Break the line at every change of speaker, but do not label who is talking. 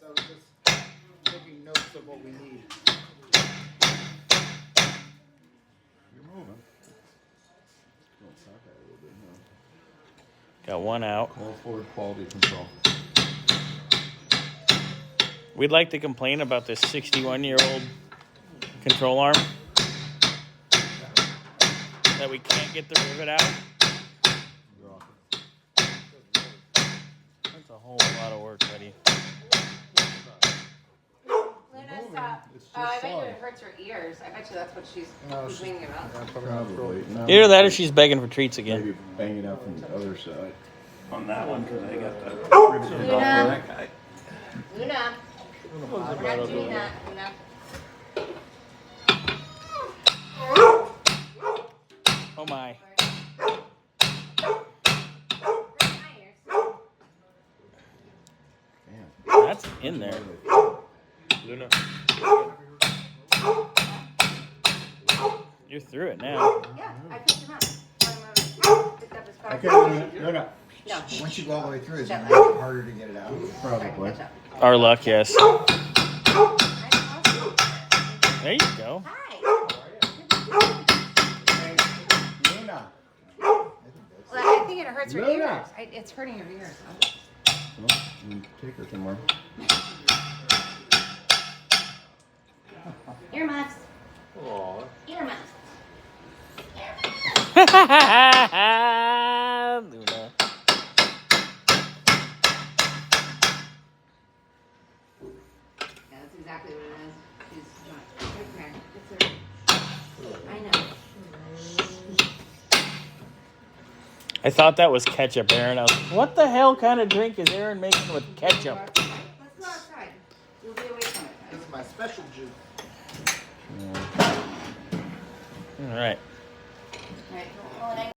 I was just taking notes of what we need.
You're moving.
Got one out.
Call forward quality control.
We'd like to complain about this 61-year-old control arm that we can't get the rivet out. That's a whole lot of work, buddy.
Luna, stop. I bet you it hurts her ears. I bet you that's what she's complaining about.
Probably. No.
Either that or she's begging for treats again.
Maybe banging out from the other side. On that one, because I got the riveted off of that guy.
Luna. We're not doing that, Luna.
Oh my. That's in there.
Luna.
You're through it now.
Yeah, I picked him up. Picked up his car.
Okay, no.
No.
Once you go all the way through, it's going to make it harder to get it out.
Probably.
Catch up.
Our luck, yes. There you go.
Hi.
Luna.
Well, I think it hurts her
Luna.
ears. It's hurting her ears.
Well, you take her somewhere.
Earmuffs.
Aww.
Earmuffs.
Luna.
Yeah, that's exactly what it is. She's not. Okay. It's her. I know.
I thought that was ketchup, Aaron. I was like, what the hell kind of drink is Aaron making with ketchup?
Let's go outside. You'll be away from it.
This is my special juice.
All right.
All right. Well,